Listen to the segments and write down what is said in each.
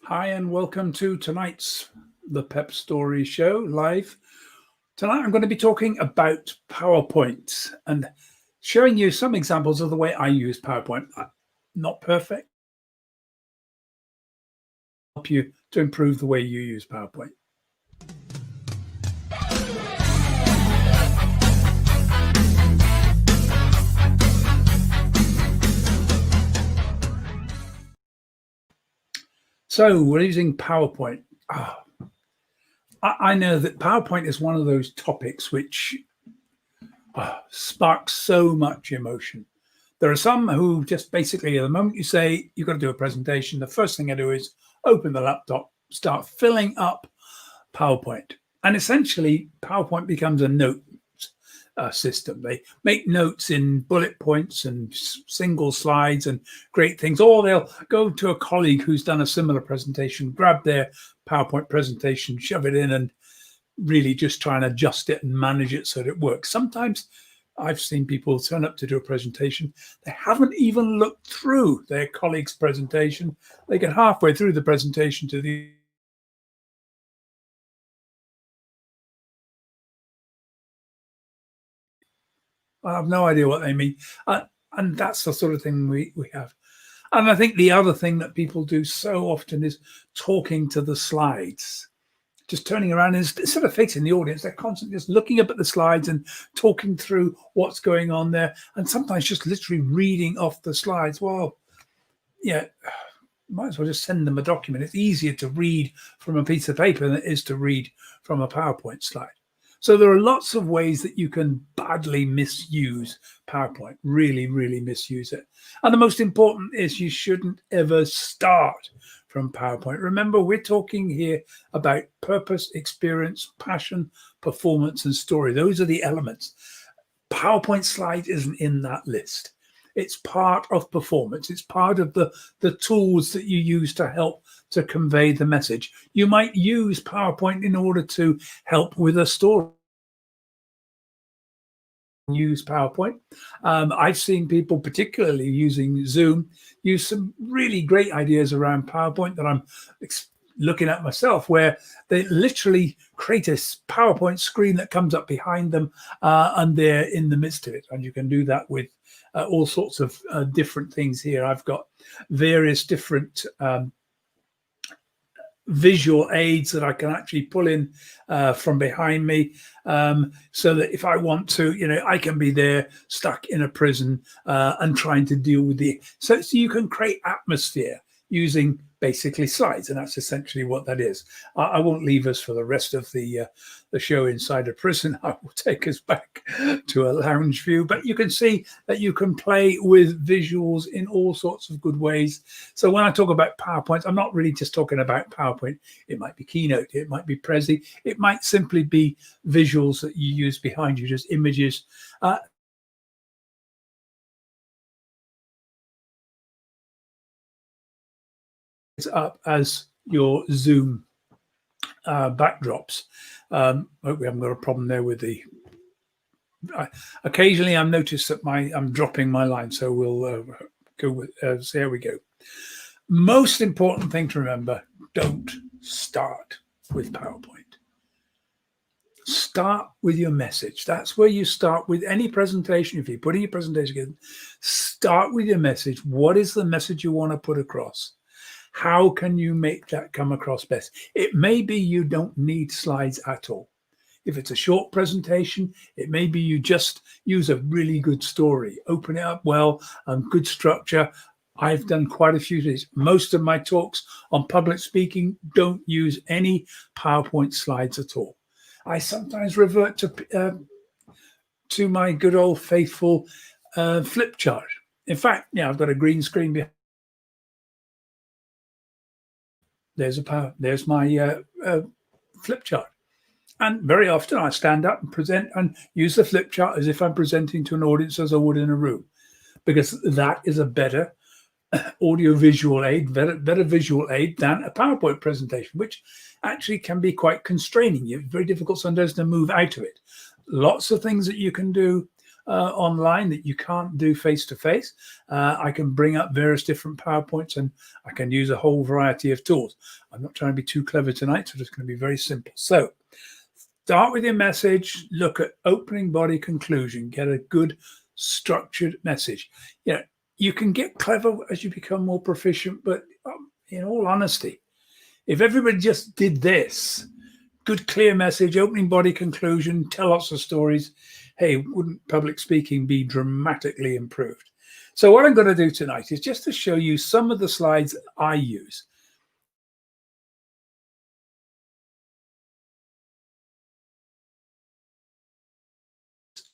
Hi, and welcome to tonight's The PEPP Story Show live. Tonight, I'm going to be talking about PowerPoint and showing you some examples of the way I use PowerPoint. Not perfect, help you to improve the way you use PowerPoint. So we're using PowerPoint. I know that PowerPoint is one of those topics which sparks so much emotion. There are some who just basically, at the moment you say you've got to do a presentation, the first thing I do is open the laptop, start filling up PowerPoint. And essentially, PowerPoint becomes a note system. They make notes in bullet points and single slides and great things, or they'll go to a colleague who's done a similar presentation, grab their PowerPoint presentation, shove it in, and really just try and adjust it and manage it so that it works. Sometimes I've seen people turn up to do a presentation. They haven't even looked through their colleague's presentation. They get halfway through the presentation to the I have no idea what they mean. And that's the sort of thing we have. And I think the other thing that people do so often is talking to the slides, just turning around and instead of facing the audience, they're constantly just looking up at the slides and talking through what's going on there. And sometimes just literally reading off the slides. Well, yeah, might as well just send them a document. It's easier to read from a piece of paper than it is to read from a PowerPoint slide. So there are lots of ways that you can badly misuse PowerPoint, really, really misuse it. And the most important is you shouldn't ever start from PowerPoint. Remember, we're talking here about purpose, experience, passion, performance, and story. Those are the elements. PowerPoint slide isn't in that list. It's part of performance. It's part of the tools that you use to help to convey the message. You might use PowerPoint in order to help with a story. Use PowerPoint. I've seen people, particularly using Zoom, use some really great ideas around PowerPoint that I'm looking at myself, where they literally create a PowerPoint screen that comes up behind them and they're in the midst of it. And you can do that with all sorts of different things here. I've got various different visual aids that I can actually pull in from behind me, so that if I want to, I can be there stuck in a prison and trying to deal with so you can create atmosphere using basically slides, and that's essentially what that is. I won't leave us for the rest of the show inside a prison. I will take us back to a lounge view, but you can see that you can play with visuals in all sorts of good ways. So when I talk about PowerPoint, I'm not really just talking about PowerPoint. It might be Keynote, it might be Prezi, it might simply be visuals that you use behind you, just images. Up as your Zoom backdrops. Hope we haven't got a problem there with the. Occasionally, I've noticed that I'm dropping my line, so we'll go with. So here we go. Most important thing to remember: don't start with PowerPoint. Start with your message. That's where you start with any presentation. If you're putting your presentation together, start with your message. What is the message you want to put across? How can you make that come across best? It may be you don't need slides at all. If it's a short presentation, it may be you just use a really good story, open it up well, good structure. I've done quite a few of these. Most of my talks on public speaking don't use any PowerPoint slides at all. I sometimes revert to my good old faithful flip chart. In fact, I've got a green screen behind. There's my flip chart. And very often I stand up and present and use the flip chart as if I'm presenting to an audience as I would in a room, because that is a better audio-visual aid, better visual aid than a PowerPoint presentation, which actually can be quite constraining. It's very difficult sometimes to move out of it. Lots of things that you can do. online that you can't do face to face. I can bring up various different PowerPoints, and I can use a whole variety of tools. I'm not trying to be too clever tonight, so it's going to be very simple. So start with your message, look at opening, body, conclusion, get a good structured message. You can get clever as you become more proficient, but in all honesty, if everybody just did this, good, clear message, opening, body, conclusion, tell lots of stories, hey, wouldn't public speaking be dramatically improved? So what I'm going to do tonight is just to show you some of the slides I use.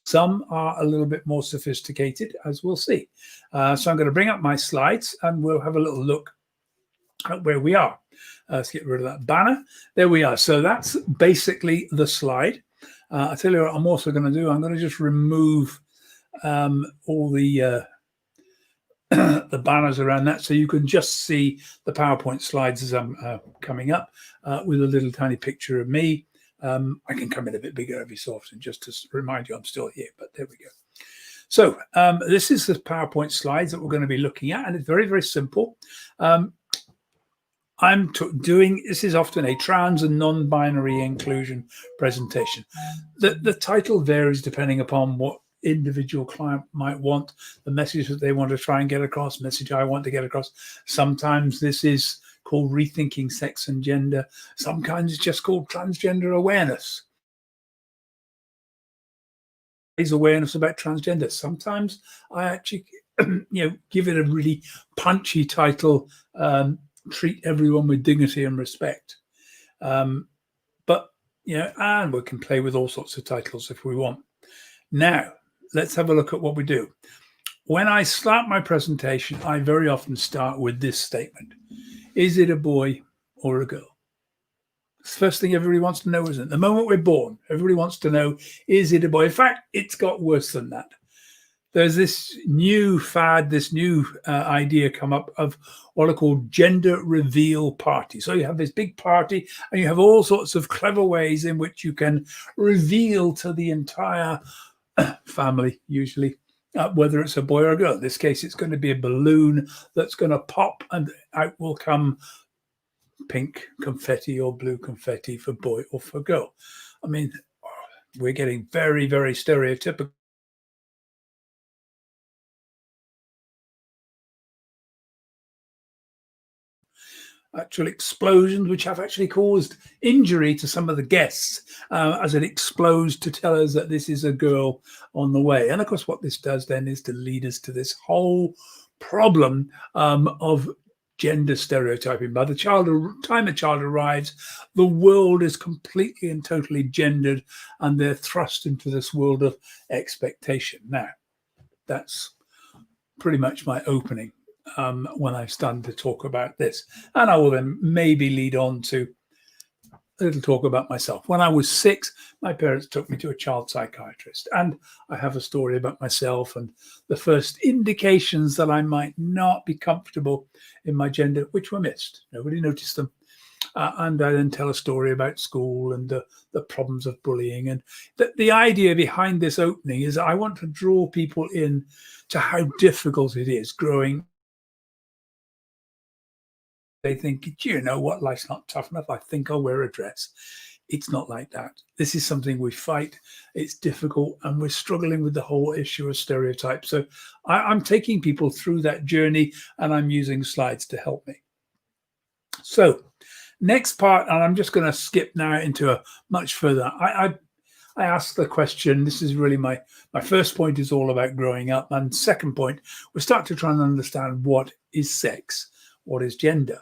Some are a little bit more sophisticated, as we'll see. So I'm going to bring up my slides and we'll have a little look at where we are. Let's get rid of that banner. There we are. So that's basically the slide. I'll tell you what I'm also going to do. I'm going to just remove all the the banners around that, so you can just see the PowerPoint slides as I'm coming up with a little tiny picture of me. I can come in a bit bigger every so often just to remind you I'm still here, but there we go. So this is the PowerPoint slides that we're going to be looking at, and it's very, very simple. This is often a trans and non-binary inclusion presentation. The title varies depending upon what individual client might want, the message that they want to try and get across, message I want to get across. Sometimes this is called rethinking sex and gender. Sometimes it's just called transgender awareness. Is awareness about transgender. Sometimes I actually give it a really punchy title, treat everyone with dignity and respect. But and we can play with all sorts of titles if we want. Now let's have a look at what we do. When I start my presentation, I very often start with this statement: is it a boy or a girl? It's the first thing everybody wants to know, isn't it? The moment we're born, everybody wants to know, is it a boy? In fact, it's got worse than that. There's this new fad, this new idea come up of what are called gender reveal parties. So you have this big party and you have all sorts of clever ways in which you can reveal to the entire family, usually, whether it's a boy or a girl. In this case, it's going to be a balloon that's going to pop and out will come pink confetti or blue confetti for boy or for girl. I mean, we're getting very, very stereotypical. Actual explosions, which have actually caused injury to some of the guests as it explodes to tell us that this is a girl on the way. And of course, what this does then is to lead us to this whole problem of gender stereotyping. By the time a child arrives, the world is completely and totally gendered, and they're thrust into this world of expectation. Now, that's pretty much my opening when I've started to talk about this. And I will then maybe lead on to a little talk about myself. When I was 6, my parents took me to a child psychiatrist, and I have a story about myself and the first indications that I might not be comfortable in my gender, which were missed. Nobody noticed them. And I then tell a story about school and the problems of bullying. And the idea behind this opening is I want to draw people in to how difficult it is growing. They think, you know what, life's not tough enough. I think I'll wear a dress. It's not like that. This is something we fight. It's difficult, and we're struggling with the whole issue of stereotypes. So I'm taking people through that journey, and I'm using slides to help me. So next part, and I'm just going to skip now into a much further. I asked the question, this is really my first point is all about growing up. And second point, we start to try and understand what is sex, what is gender.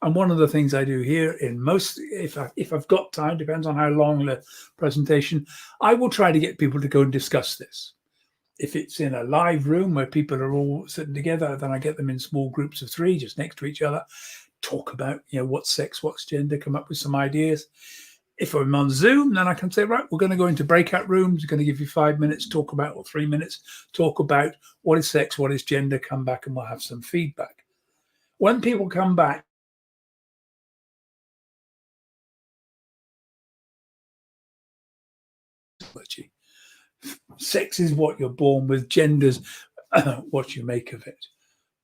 And one of the things I do here in most, if I've got time, depends on how long the presentation, I will try to get people to go and discuss this. If it's in a live room where people are all sitting together, then I get them in small groups of 3, just next to each other, talk about, what's sex, what's gender, come up with some ideas. If I'm on Zoom, then I can say, right, we're going to go into breakout rooms. We're going to give you 5 minutes, talk about, or 3 minutes, talk about what is sex, what is gender, come back and we'll have some feedback. When people come back, Sex is what you're born with. Gender's what you make of it.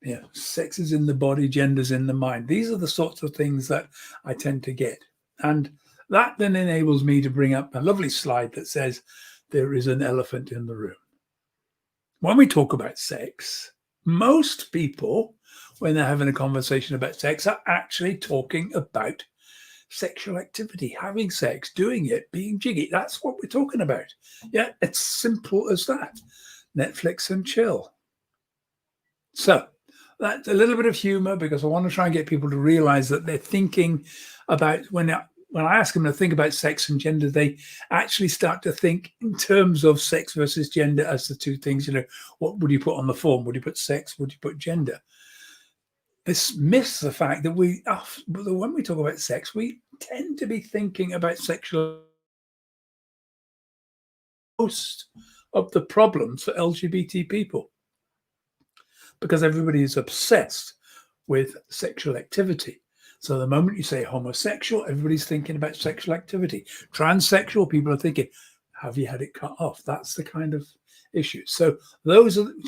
Yeah, sex is in the body, gender's in the mind. These are the sorts of things that I tend to get. And that then enables me to bring up a lovely slide that says there is an elephant in the room. When we talk about sex, most people, when they're having a conversation about sex, are actually talking about sexual activity, having sex, doing it, being jiggy. That's what we're talking about. Yeah, it's simple as that. Netflix and chill. So that's a little bit of humor because I want to try and get people to realize that they're thinking about when I ask them to think about sex and gender, they actually start to think in terms of sex versus gender as the two things. What would you put on the form? Would you put sex? Would you put gender? This misses the fact that when we talk about sex, we tend to be thinking about sexual. Most of the problems for LGBT people, because everybody is obsessed with sexual activity. So the moment you say homosexual, everybody's thinking about sexual activity. Transsexual, people are thinking, have you had it cut off? That's the kind of issue. So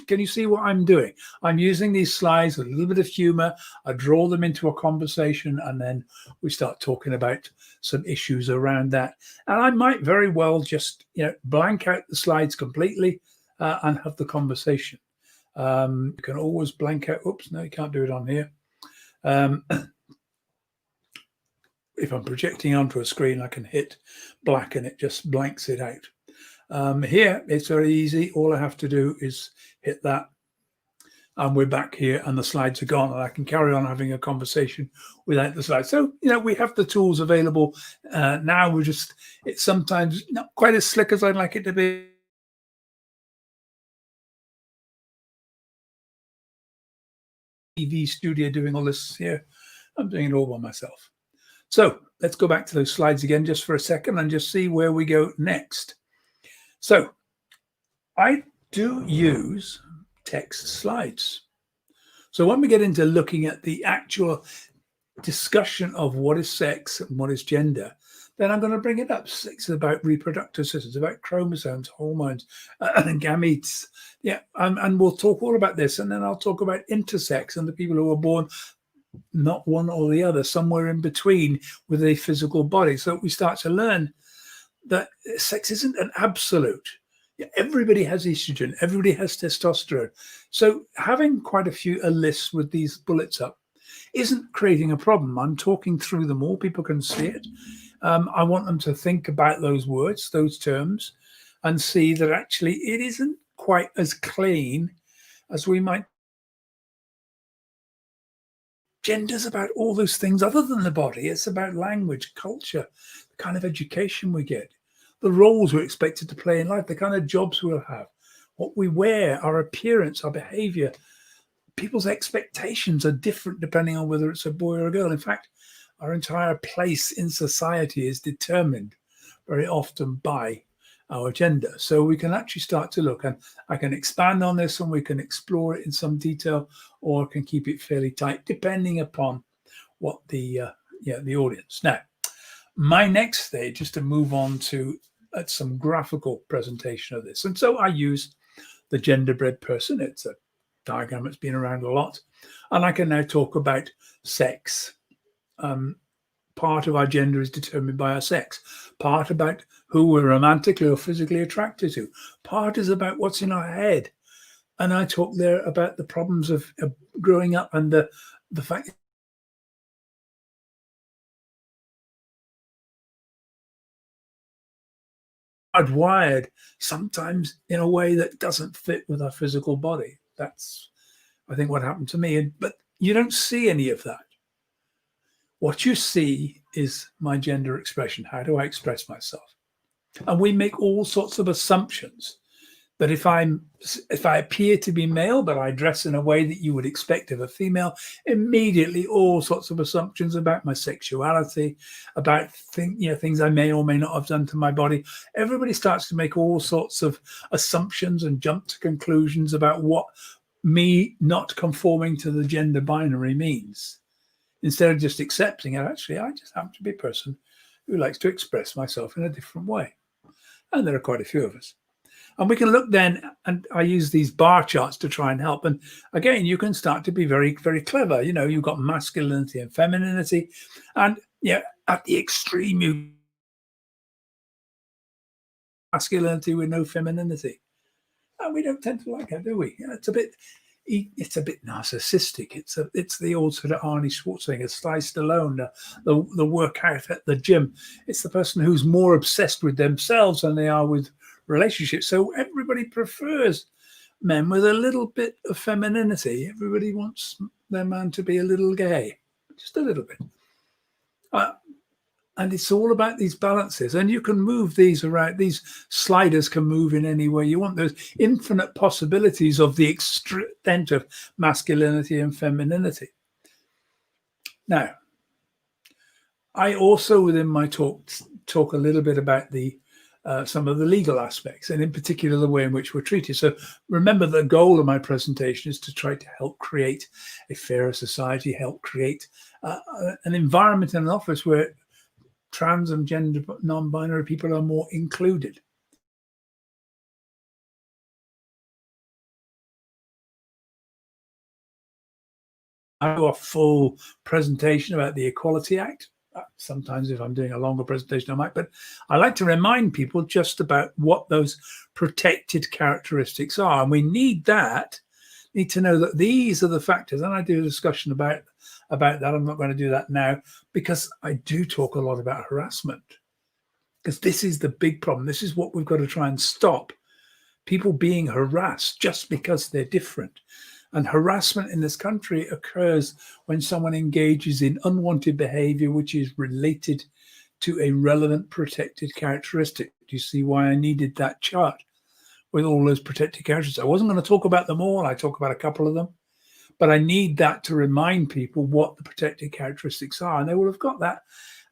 can you see what I'm doing? I'm using these slides with a little bit of humor. I draw them into a conversation, and then we start talking about some issues around that. And I might very well just, blank out the slides completely and have the conversation. You can always blank out. Oops, no, you can't do it on here. If I'm projecting onto a screen, I can hit black and it just blanks it out. Here, it's very easy. All I have to do is hit that, and we're back here, and the slides are gone, and I can carry on having a conversation without the slides. So, we have the tools available now. It's sometimes not quite as slick as I'd like it to be. TV studio doing all this here. I'm doing it all by myself. So let's go back to those slides again just for a second and just see where we go next. So I do use text slides. So when we get into looking at the actual discussion of what is sex and what is gender, then I'm going to bring it up. Sex is about reproductive systems, about chromosomes, hormones, and gametes. Yeah, and we'll talk all about this. And then I'll talk about intersex and the people who are born not one or the other, somewhere in between with a physical body. So we start to learn that sex isn't an absolute. Everybody has estrogen, everybody has testosterone. So having quite a list with these bullets up isn't creating a problem. I'm talking through them all. People can see it. I want them to think about those words, those terms, and see that actually it isn't quite as clean as we might. Gender's about all those things other than the body. It's about language, culture, the kind of education we get, the roles we're expected to play in life, the kind of jobs we'll have, what we wear, our appearance, our behavior. People's expectations are different depending on whether it's a boy or a girl. In fact, our entire place in society is determined very often by our gender. So we can actually start to look, and I can expand on this and we can explore it in some detail, or can keep it fairly tight depending upon what the audience. Now, my next stage is to move on to some graphical presentation of this. And so I use the genderbread person. It's a diagram that's been around a lot. And I can now talk about sex. Part of our gender is determined by our sex. Part about who we're romantically or physically attracted to. Part is about what's in our head. And I talk there about the problems of growing up and the fact hardwired sometimes in a way that doesn't fit with our physical body. That's, I think, what happened to me. But you don't see any of that. What you see is my gender expression. How do I express myself? And we make all sorts of assumptions that if I appear to be male, but I dress in a way that you would expect of a female, immediately all sorts of assumptions about my sexuality, about things I may or may not have done to my body. Everybody starts to make all sorts of assumptions and jump to conclusions about what me not conforming to the gender binary means. Instead of just accepting it, actually, I just happen to be a person who likes to express myself in a different way. And there are quite a few of us. And we can look then, and I use these bar charts to try and help. And again, you can start to be very, very clever. You know, you've got masculinity and femininity. And yeah, at the extreme, you masculinity with no femininity. And we don't tend to like that, do we? It's a bit narcissistic. It's the old sort of Arnie Schwarzenegger, Sly Stallone, the workout at the gym. It's the person who's more obsessed with themselves than they are with relationships. So everybody prefers men with a little bit of femininity. Everybody wants their man to be a little gay, just a little bit. And it's all about these balances, and you can move these around. These sliders can move in any way you want. There's infinite possibilities of the extent of masculinity and femininity. Now, I also within my talk a little bit about the some of the legal aspects, and in particular the way in which we're treated. So remember, the goal of my presentation is to try to help create a fairer society, help create an environment in an office where trans and gender non-binary people are more included. I do a full presentation about the Equality Act. Sometimes if I'm doing a longer presentation, I might, but I like to remind people just about what those protected characteristics are. And we need to know that these are the factors. And I do a discussion about that. I'm not going to do that now because I do talk a lot about harassment, because this is the big problem. This is what we've got to try and stop. People being harassed just because they're different. And harassment in this country occurs when someone engages in unwanted behavior which is related to a relevant protected characteristic. Do you see why I needed that chart with all those protected characteristics? I wasn't going to talk about them all. I talk about a couple of them. But I need that to remind people what the protected characteristics are. And they will have got that.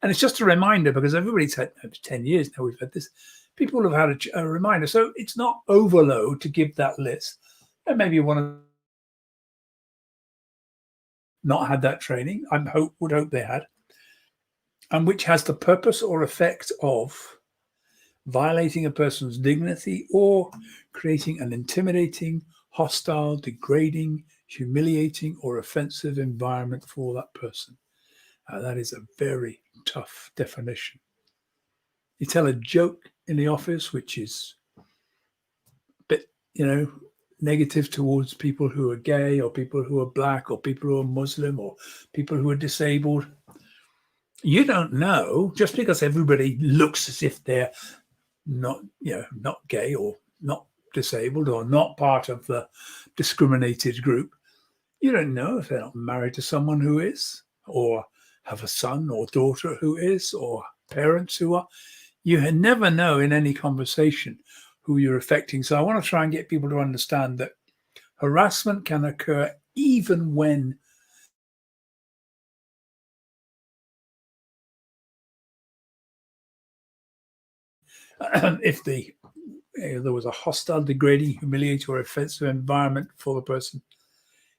And it's just a reminder, because everybody's had 10 years now we've had this. People have had a reminder. So it's not overload to give that list. And maybe you want to not had that training. Would hope they had. And which has the purpose or effect of violating a person's dignity or creating an intimidating, hostile, degrading, humiliating, or offensive environment for that person. That is a very tough definition. You tell a joke in the office which is a bit, negative towards people who are gay or people who are black or people who are Muslim or people who are disabled. You don't know, just because everybody looks as if they're not gay or not disabled or not part of the discriminated group. You don't know if they're not married to someone who is, or have a son or daughter who is, or parents who are. You never know in any conversation who you're affecting. So I want to try and get people to understand that harassment can occur even when if there was a hostile, degrading, humiliating, or offensive environment for the person.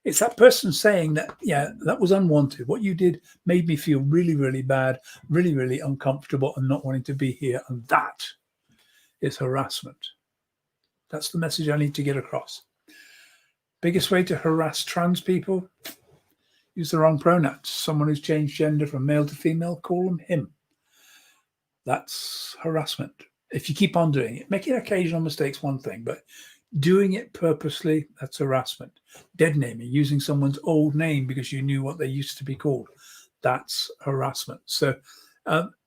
It's that person saying that, that was unwanted. What you did made me feel really, really bad, really, really uncomfortable and not wanting to be here. And that is harassment. That's the message I need to get across. Biggest way to harass trans people: use the wrong pronouns. Someone who's changed gender from male to female, call them him. That's harassment. If you keep on doing it, making occasional mistakes, one thing, but doing it purposely, that's harassment. Dead naming, using someone's old name because you knew what they used to be called, that's harassment. So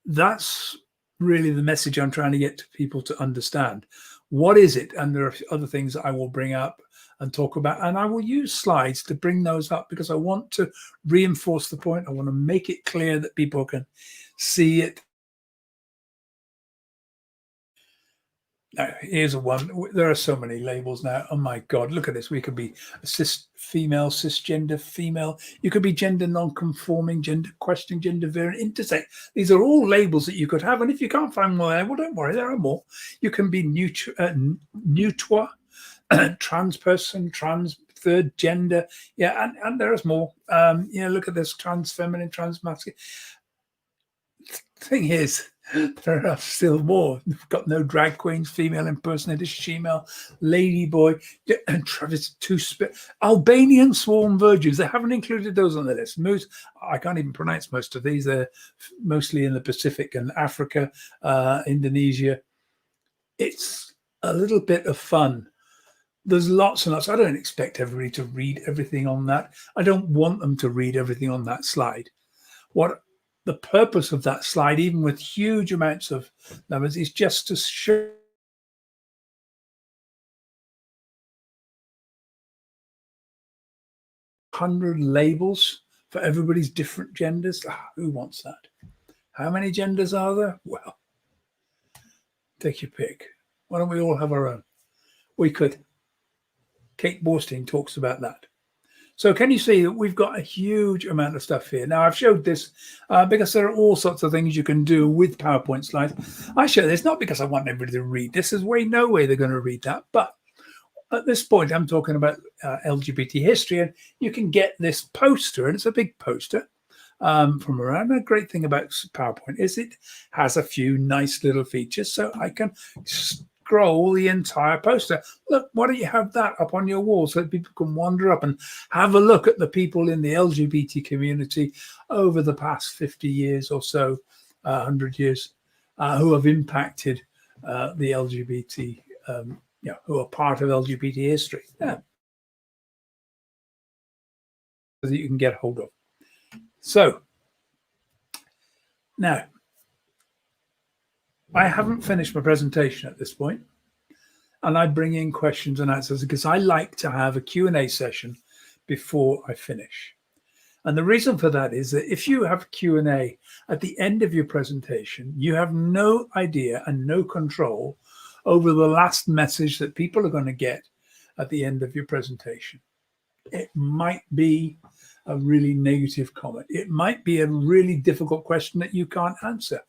that's really the message I'm trying to get to people to understand. What is it? And there are other things that I will bring up and talk about, and I will use slides to bring those up because I want to reinforce the point. I want to make it clear that people can see it. Now, here's one. There are so many labels now. Oh my God, look at this. We could be female, cisgender female. You could be gender non-conforming, gender questioning, gender variant, intersex. These are all labels that you could have. And if you can't find one there, well, don't worry, there are more. You can be neuter, trans person, trans third gender. Yeah, and there is more. Look at this: trans feminine, trans masculine. The thing is, There are still more. We've got no drag queens, female impersonators, shemale, ladyboy, and Travis Albanian swarm virgins. They haven't included those on the list. Most, I can't even pronounce most of these. They're mostly in the Pacific and Africa, Indonesia. It's a little bit of fun. There's lots and lots. I don't expect everybody to read everything on that. I don't want them to read everything on that slide. What the purpose of that slide, even with huge amounts of numbers, is just to show 100 labels for everybody's different genders. Who wants that? How many genders are there? Well, take your pick. Why don't we all have our own? We could. Kate Borstein talks about that. So can you see that we've got a huge amount of stuff here? Now, I've showed this because there are all sorts of things you can do with PowerPoint slides. I show this not because I want everybody to read this. There's no way they're going to read that. But at this point, I'm talking about LGBT history, and you can get this poster, and it's a big poster from around. The great thing about PowerPoint is it has a few nice little features, so I can scroll the entire poster. Look, why don't you have that up on your wall so that people can wander up and have a look at the people in the LGBT community over the past 50 years or so, 100 years, who have impacted the LGBT, who are part of LGBT history. Yeah. That you can get hold of. So now, I haven't finished my presentation at this point, and I bring in questions and answers because I like to have a Q&A session before I finish. And the reason for that is that if you have Q&A at the end of your presentation, you have no idea and no control over the last message that people are going to get at the end of your presentation. It might be a really negative comment. It might be a really difficult question that you can't answer.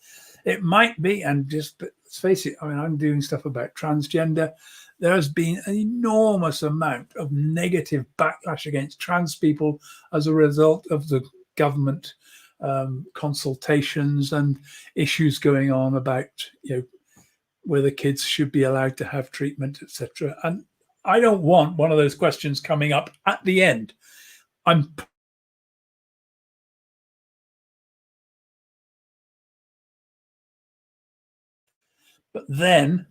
It might be, and just let's face it, I mean, I'm doing stuff about transgender. There has been an enormous amount of negative backlash against trans people as a result of the government consultations and issues going on about, whether kids should be allowed to have treatment, etc. And I don't want one of those questions coming up at the end. But then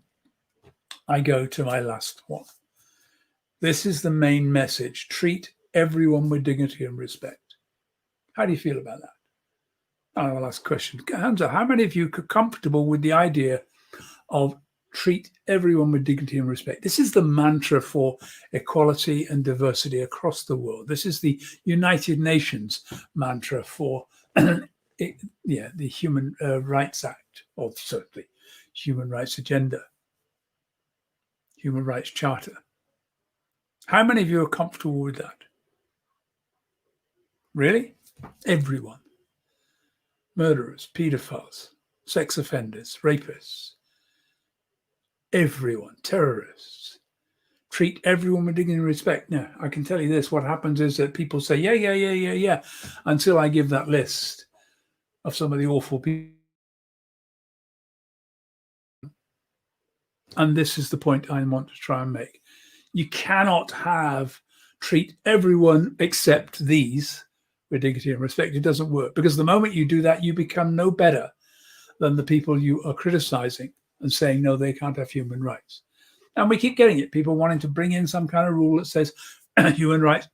I go to my last one. This is the main message. Treat everyone with dignity and respect. How do you feel about that? I'll ask a question. Hands up, how many of you are comfortable with the idea of treat everyone with dignity and respect? This is the mantra for equality and diversity across the world. This is the United Nations mantra for the Human Rights Act, or certainly Human Rights Agenda, Human Rights Charter. How many of you are comfortable with that? Really? Everyone. Murderers, pedophiles, sex offenders, rapists, everyone, terrorists. Treat everyone with dignity and respect. Now, I can tell you this, what happens is that people say, yeah, until I give that list of some of the awful people. And this is the point I want to try and make. You cannot treat everyone except these with dignity and respect. It doesn't work, because the moment you do that, you become no better than the people you are criticizing and saying, no, they can't have human rights. And we keep getting it. People wanting to bring in some kind of rule that says human rights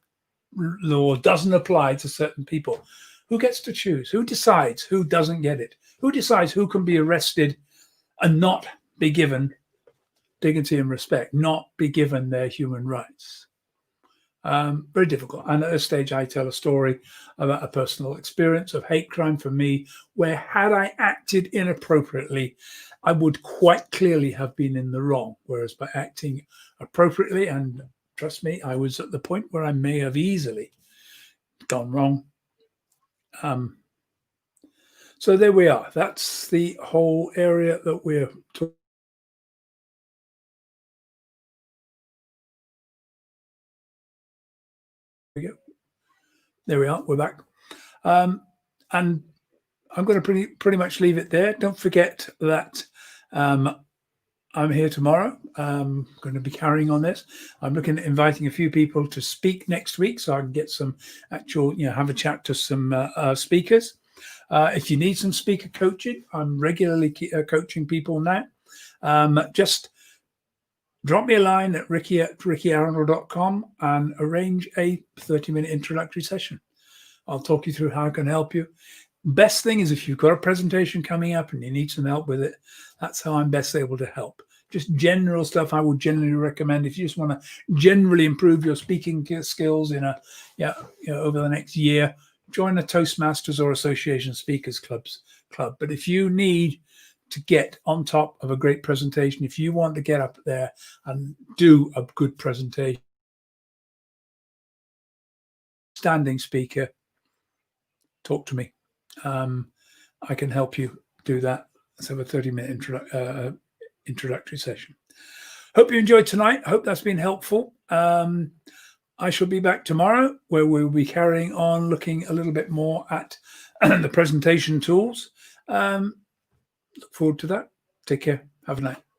law doesn't apply to certain people. Who gets to choose? Who decides who doesn't get it? Who decides who can be arrested and not be given dignity and respect, not be given their human rights? Very difficult. And at this stage, I tell a story about a personal experience of hate crime for me, where had I acted inappropriately, I would quite clearly have been in the wrong. Whereas by acting appropriately, and trust me, I was at the point where I may have easily gone wrong. So there we are. That's the whole area that we're talking. There we are. We're back. And I'm going to pretty much leave it there. Don't forget that I'm here tomorrow. I'm going to be carrying on this. I'm looking at inviting a few people to speak next week, so I can get some actual, have a chat to some speakers. If you need some speaker coaching, I'm regularly coaching people now. Just drop me a line at ricky@rickyarundel.com and arrange a 30-minute introductory session. I'll talk you through how I can help you. Best thing is if you've got a presentation coming up and you need some help with it, that's how I'm best able to help. Just general stuff I would generally recommend if you just want to generally improve your speaking skills in over the next year. Join a Toastmasters or Association Speakers Club. But if you need to get on top of a great presentation, if you want to get up there and do a good presentation, standing speaker, talk to me. I can help you do that. Let's have a 30-minute introductory session. Hope you enjoyed tonight. Hope that's been helpful. I shall be back tomorrow where we'll be carrying on looking a little bit more at the presentation tools. Look forward to that. Take care. Have a night.